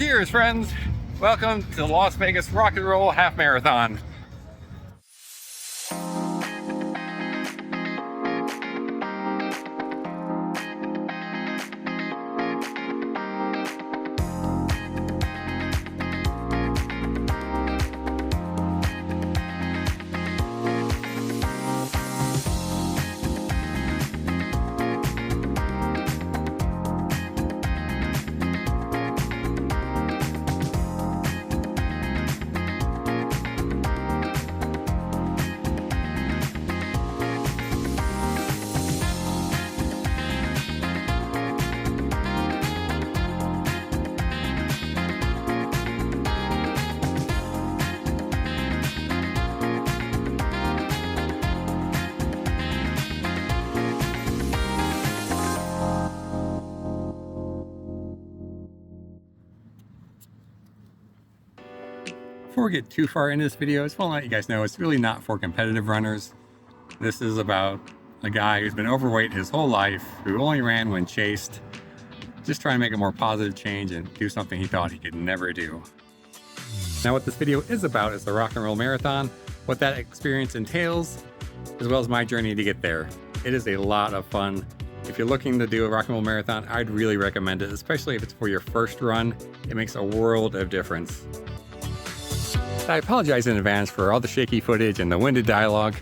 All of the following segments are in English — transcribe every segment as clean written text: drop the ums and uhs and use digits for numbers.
Cheers, friends! Welcome to the Las Vegas Rock and Roll Half Marathon. Before we get too far into this video, I just want to let you guys know it's really not for competitive runners. This is about a guy who's been overweight his whole life, who only ran when chased, just trying to make a more positive change and do something he thought he could never do. Now what this video is about is the Rock and Roll Marathon, what that experience entails, as well as my journey to get there. It is a lot of fun. If you're looking to do a Rock and Roll Marathon, I'd really recommend it, especially if it's for your first run. It makes a world of difference. I apologize in advance for all the shaky footage and the winded dialogue.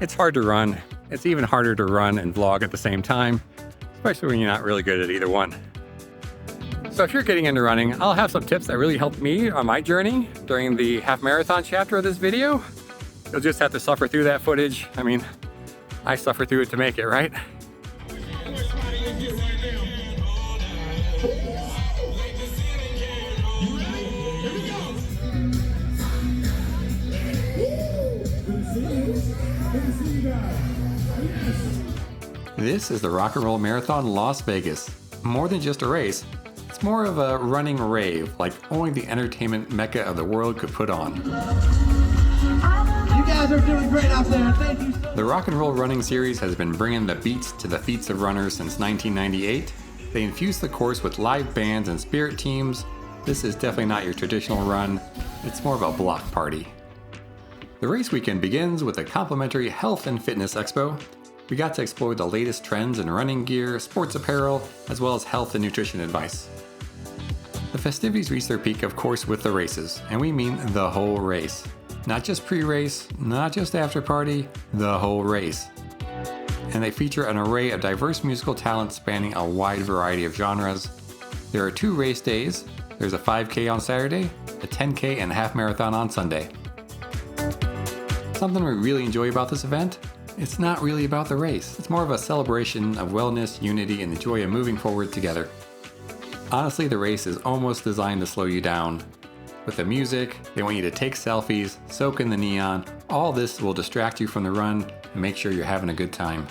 It's hard to run. It's even harder to run and vlog at the same time, especially when you're not really good at either one. So if you're getting into running, I'll have some tips that really helped me on my journey during the half marathon chapter of this video. You'll just have to suffer through that footage. I mean, I suffer through it to make it, right? This is the Rock and Roll Marathon Las Vegas. More than just a race, it's more of a running rave, like only the entertainment mecca of the world could put on. You guys are doing great out there, thank you. The Rock and Roll Running Series has been bringing the beats to the feats of runners since 1998. They infuse the course with live bands and spirit teams. This is definitely not your traditional run, it's more of a block party. The race weekend begins with a complimentary health and fitness expo. We got to explore the latest trends in running gear, sports apparel, as well as health and nutrition advice. The festivities reach their peak, of course, with the races, and we mean the whole race. Not just pre-race, not just after party, the whole race. And they feature an array of diverse musical talents spanning a wide variety of genres. There are 2 race days. There's a 5K on Saturday, a 10K and a half marathon on Sunday. Something we really enjoy about this event? It's not really about the race. It's more of a celebration of wellness, unity, and the joy of moving forward together. Honestly, the race is almost designed to slow you down. With the music, they want you to take selfies, soak in the neon. All this will distract you from the run and make sure you're having a good time.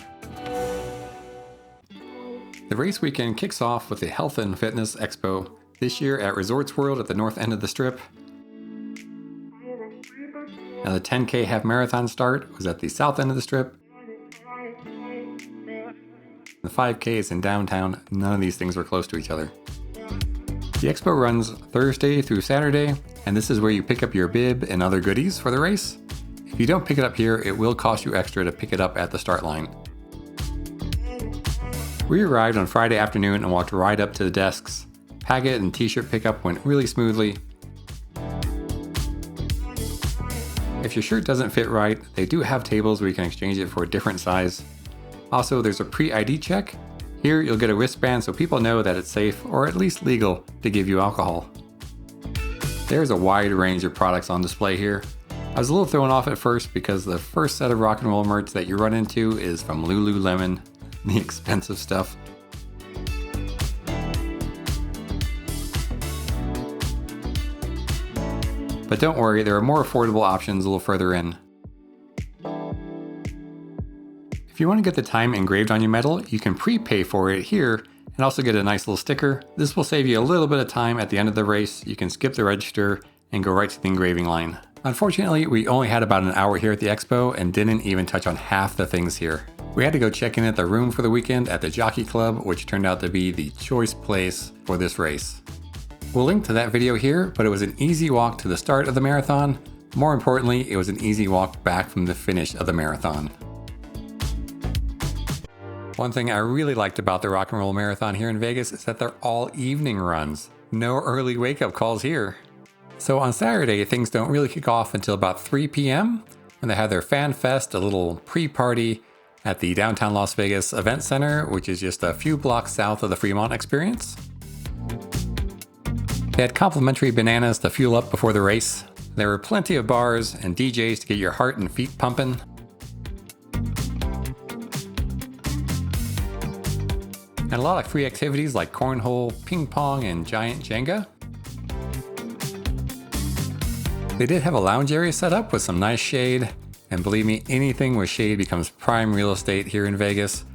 The race weekend kicks off with the Health and Fitness Expo, this year at Resorts World at the north end of the Strip. Now the 10K half marathon start was at the south end of the Strip. The 5K is in downtown. None of these things were close to each other. The expo runs Thursday through Saturday, and this is where you pick up your bib and other goodies for the race. If you don't pick it up here, it will cost you extra to pick it up at the start line. We arrived on Friday afternoon and walked right up to the desks. Packet and t-shirt pickup went really smoothly. If your shirt doesn't fit right, they do have tables where you can exchange it for a different size. Also, there's a pre-ID check. Here you'll get a wristband so people know that it's safe, or at least legal, to give you alcohol. There's a wide range of products on display here. I was a little thrown off at first because the first set of rock and roll merch that you run into is from Lululemon, the expensive stuff. But don't worry, there are more affordable options a little further in. If you want to get the time engraved on your medal, you can prepay for it here and also get a nice little sticker. This will save you a little bit of time at the end of the race. You can skip the register and go right to the engraving line. Unfortunately, we only had about an hour here at the expo and didn't even touch on half the things here. We had to go check in at the room for the weekend at the Jockey Club, which turned out to be the choice place for this race. We'll link to that video here, but it was an easy walk to the start of the marathon. More importantly, it was an easy walk back from the finish of the marathon. One thing I really liked about the Rock and Roll Marathon here in Vegas is that they're all evening runs. No early wake-up calls here. So on Saturday, things don't really kick off until about 3 p.m. when they have their Fan Fest, a little pre-party at the downtown Las Vegas Event Center, which is just a few blocks south of the Fremont Experience. They had complimentary bananas to fuel up before the race. There were plenty of bars and DJs to get your heart and feet pumping. And a lot of free activities like cornhole, ping pong, and giant Jenga. They did have a lounge area set up with some nice shade, and believe me, anything with shade becomes prime real estate here in Vegas.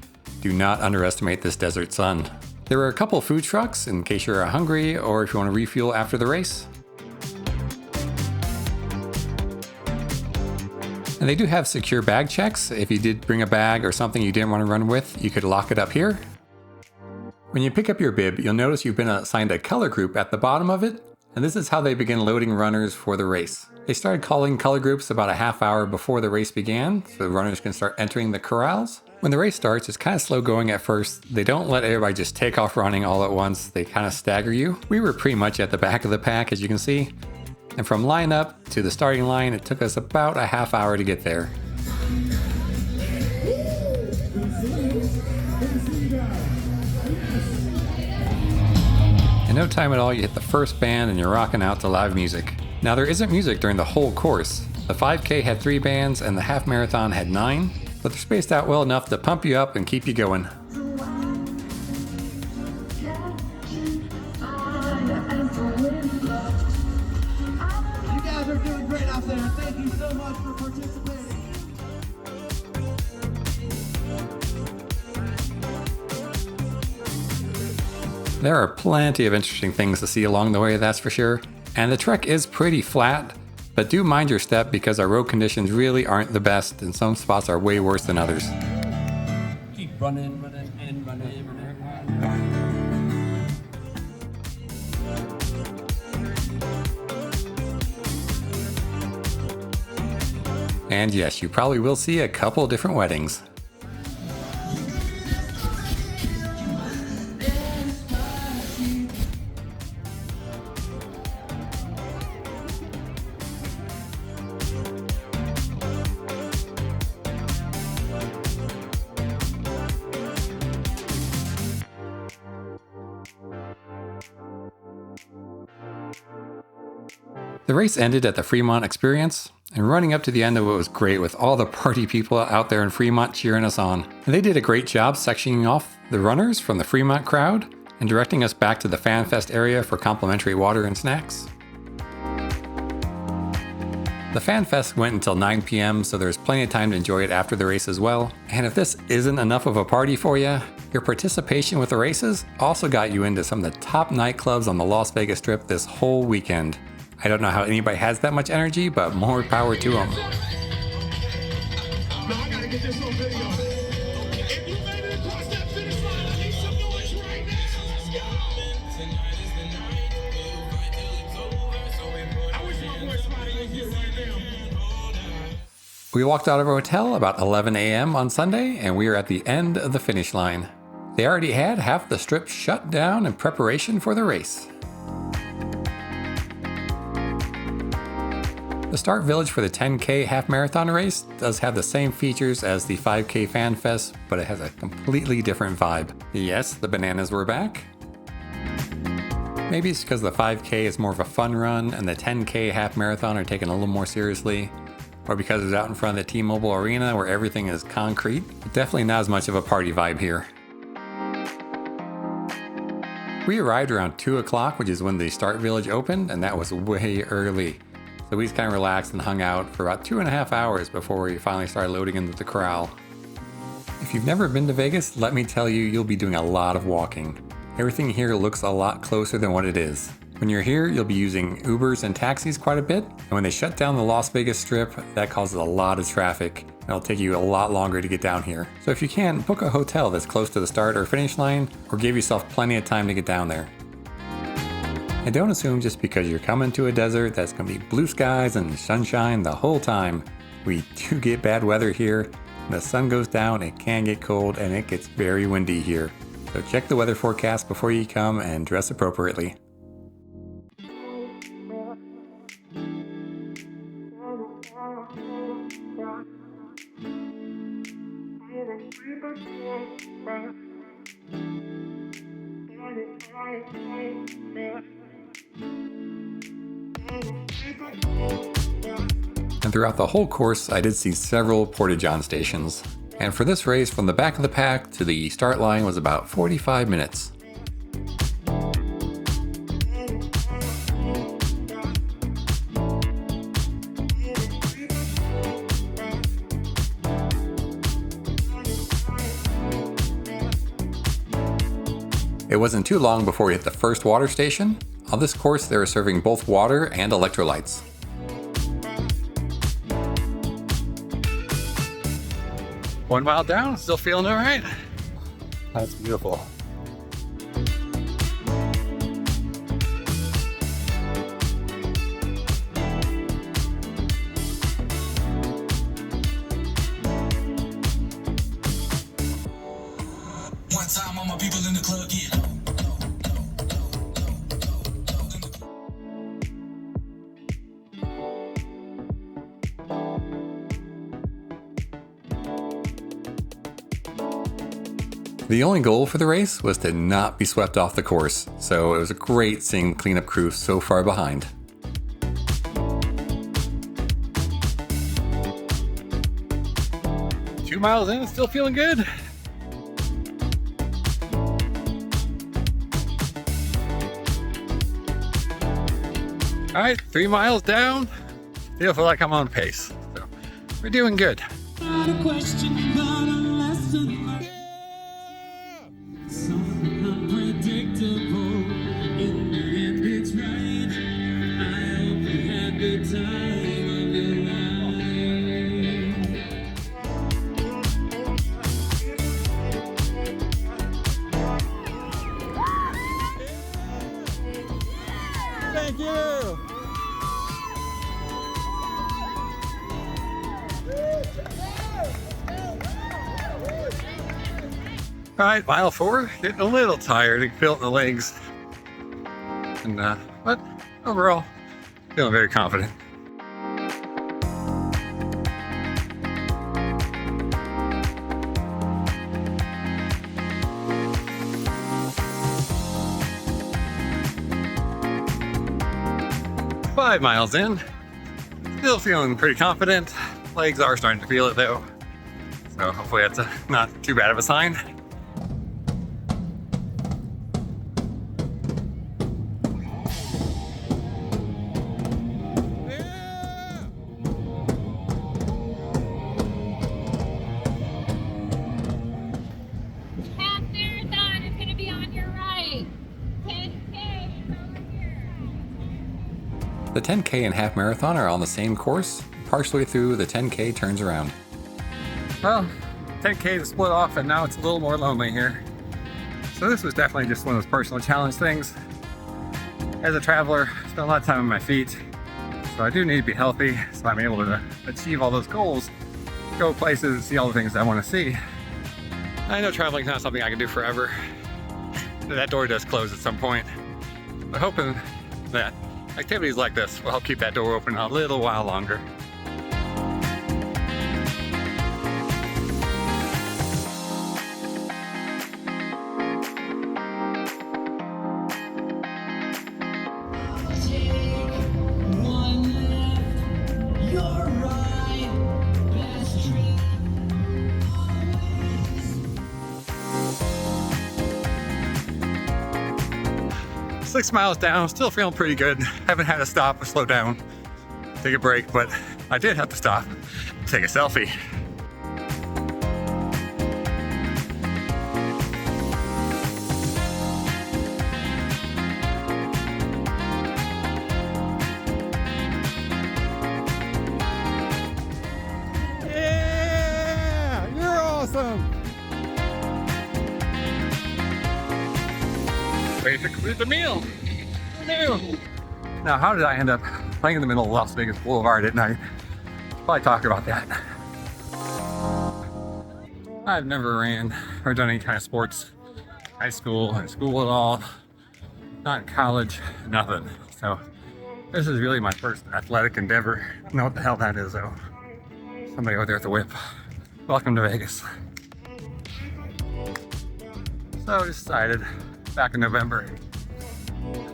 Do not underestimate this desert sun. There were a couple food trucks in case you're hungry or if you want to refuel after the race. And they do have secure bag checks. If you did bring a bag or something you didn't want to run with, you could lock it up here. When you pick up your bib, you'll notice you've been assigned a color group at the bottom of it. And this is how they begin loading runners for the race. They started calling color groups about a half hour before the race began, so the runners can start entering the corrals. When the race starts, it's kind of slow going at first. They don't let everybody just take off running all at once. They kind of stagger you. We were pretty much at the back of the pack, as you can see. And from line up to the starting line, it took us about a half hour to get there. In no time at all, you hit the first band and you're rocking out to live music. Now there isn't music during the whole course. The 5K had 3 bands and the half marathon had 9, but they're spaced out well enough to pump you up and keep you going. You guys are doing great out there. Thank you so much for participating. There are plenty of interesting things to see along the way, that's for sure. And the trek is pretty flat, but do mind your step because our road conditions really aren't the best and some spots are way worse than others. Keep running, running, and running. And yes, you probably will see a couple different weddings. The race ended at the Fremont Experience, and running up to the end of it was great with all the party people out there in Fremont cheering us on. And they did a great job sectioning off the runners from the Fremont crowd and directing us back to the Fan Fest area for complimentary water and snacks. The Fan Fest went until 9 p.m., so there's plenty of time to enjoy it after the race as well. And if this isn't enough of a party for you, your participation with the races also got you into some of the top nightclubs on the Las Vegas Strip this whole weekend. I don't know how anybody has that much energy, but more power to them. We walked out of our hotel about 11 a.m. on Sunday, and we are at the end of the finish line. They already had half the strip shut down in preparation for the race. The start village for the 10K half marathon race does have the same features as the 5K Fan Fest, but it has a completely different vibe. Yes, the bananas were back. Maybe it's because the 5K is more of a fun run and the 10K half marathon are taken a little more seriously, or because it's out in front of the T-Mobile Arena where everything is concrete, but definitely not as much of a party vibe here. We arrived around 2 o'clock, which is when the start village opened, and that was way early. So we just kind of relaxed and hung out for about 2.5 hours before we finally started loading into the corral. If you've never been to Vegas, let me tell you, you'll be doing a lot of walking. Everything here looks a lot closer than what it is. When you're here, you'll be using Ubers and taxis quite a bit, and when they shut down the Las Vegas Strip, that causes a lot of traffic. It'll take you a lot longer to get down here. So if you can, book a hotel that's close to the start or finish line, or give yourself plenty of time to get down there. And don't assume just because you're coming to a desert that's going to be blue skies and sunshine the whole time. We do get bad weather here. When the sun goes down, it can get cold and it gets very windy here. So check the weather forecast before you come and dress appropriately. And throughout the whole course, I did see several porta-john stations. And for this race, from the back of the pack to the start line was about 45 minutes. It wasn't too long before we hit the first water station. On this course, they were serving both water and electrolytes. One mile down, still feeling all right. That's beautiful. One time, all my people in the club get low. The only goal for the race was to not be swept off the course, so it was great seeing the cleanup crew so far behind. Two miles in, still feeling good. All right, 3 miles down. Still feel like I'm on pace, so we're doing good. Not a question, but a lesson learned. Something unpredictable. In the end, it's right. I hope you had the time of your life. Thank you. All right, mile 4, getting a little tired, I can feel it in the legs. And but overall, feeling very confident. Five miles in, still feeling pretty confident. Legs are starting to feel it though, so hopefully that's not too bad of a sign. The 10K and half marathon are on the same course. Partially through, the 10K turns around. Well, 10K is split off and now it's a little more lonely here. So this was definitely just one of those personal challenge things. As a traveler, I spend a lot of time on my feet. So I do need to be healthy so I'm able to achieve all those goals, go places, see all the things I want to see. I know traveling is not something I can do forever. That door does close at some point. But hoping that activities like this will help keep that door open a little while longer. Take one left, you're right, best trip always. 6 miles down, still feeling pretty good. Haven't had to stop or slow down, take a break, but I did have to stop, take a selfie. Yeah, you're awesome. Ready to complete the meal. Now, how did I end up playing in the middle of Las Vegas Boulevard at night? Probably talk about that. I've never ran or done any kind of sports, high school, or school at all, not in college, nothing. So this is really my first athletic endeavor. I don't know what the hell that is though. Somebody over there at the whip. Welcome to Vegas. So I decided back in November,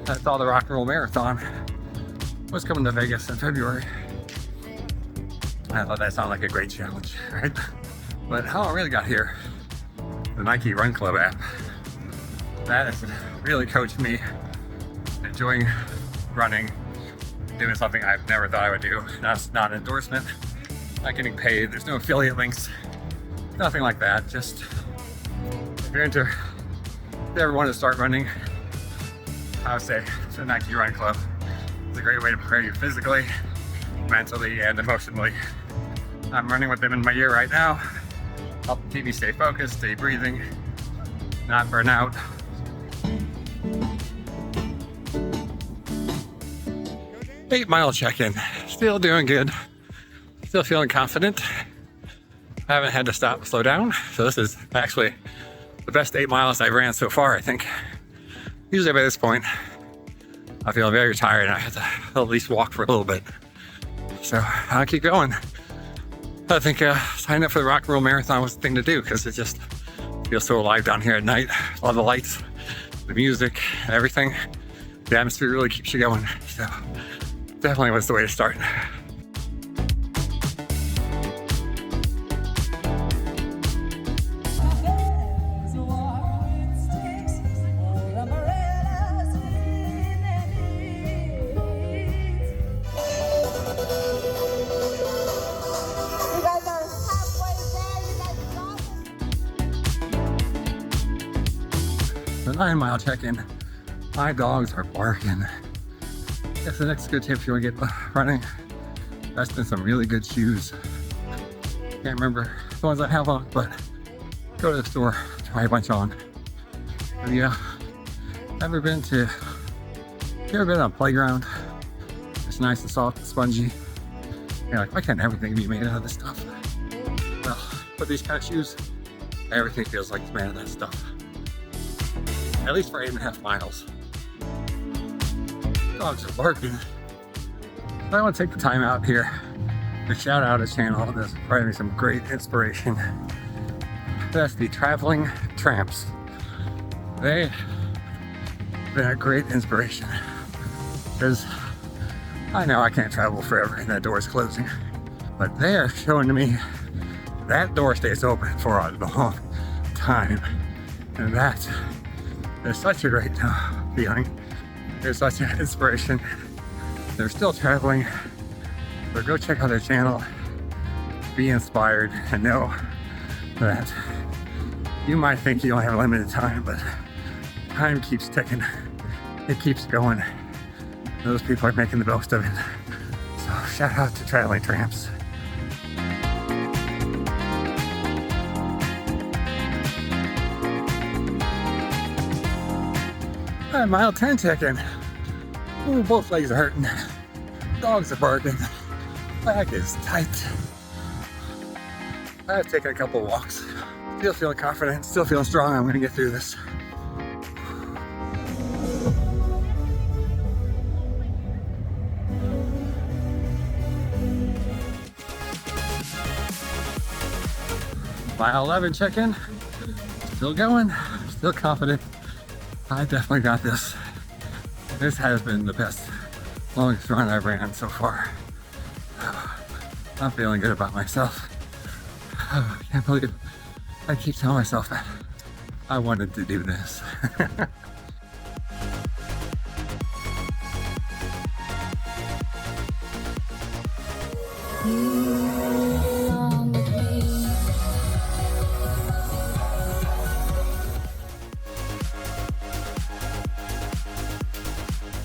I saw the Rock and Roll Marathon was coming to Vegas in February. I thought that sounded like a great challenge, right? But how I really got here, the Nike Run Club app, that has really coached me enjoying running, doing something I've never thought I would do. That's not an endorsement, not getting paid, there's no affiliate links, nothing like that. Just if you ever want to start running, I would say the Nike Run Club is a great way to prepare you physically, mentally, and emotionally. I'm running with them in my ear right now, helping keep me stay focused, stay breathing, not burn out. Eight-mile check-in, still doing good, still feeling confident. I haven't had to stop, slow down, so this is actually the best 8 miles I've ran so far, I think. Usually by this point, I feel very tired and I have to at least walk for a little bit. So I'll keep going. I think signing up for the Rock and Roll Marathon was the thing to do because it just feels so alive down here at night. All the lights, the music, everything. The atmosphere really keeps you going. So definitely was the way to start. The 9-mile check-in. My dogs are barking. That's the next good tip if you want to get running. Invest in some really good shoes. Can't remember the ones I have on, but go to the store, try a bunch on. Have you ever been on a playground? It's nice and soft and spongy. You're like, why can't everything be made out of this stuff? Well, with these kind of shoes, everything feels like it's made of that stuff. At least for 8.5 miles. Dogs are barking. I want to take the time out here to shout out a channel that's providing me some great inspiration. That's the Traveling Tramps. They've been a great inspiration because I know I can't travel forever and that door is closing, but they're showing to me that door stays open for a long time, and that is such a great feeling. They're such an inspiration. They're still traveling, but go check out their channel, be inspired, and know that you might think you only have a limited time, but time keeps ticking. It keeps going. Those people are making the most of it. So shout out to Traveling Tramps. Mile 10 check-in. Ooh, both legs are hurting. Dogs are barking. Back is tight. I've taken a couple walks. Still feeling confident, still feeling strong. I'm gonna get through this. Mile 11 check-in. Still going, still confident. I definitely got this. This has been the best, longest run I've ran so far. I'm feeling good about myself. I can't believe I keep telling myself that I wanted to do this.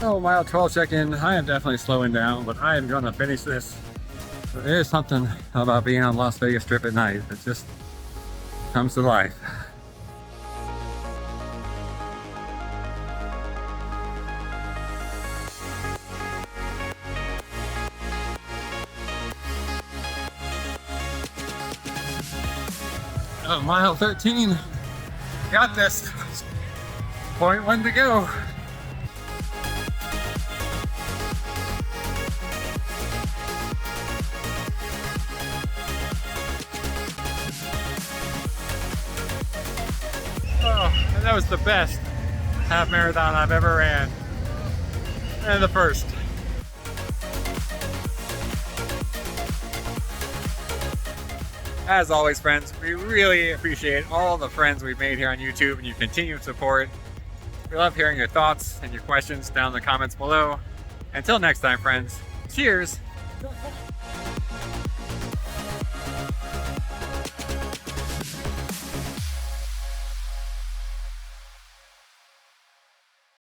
Oh, mile 12 check-in. I am definitely slowing down, but I am gonna finish this. There's something about being on Las Vegas Strip at night that just comes to life. of mile 13. Got this. 0.1 to go. Oh, and that was the best half marathon I've ever ran. And the first. As always, friends, we really appreciate all the friends we've made here on YouTube and your continued support. We love hearing your thoughts and your questions down in the comments below. Until next time, friends, cheers!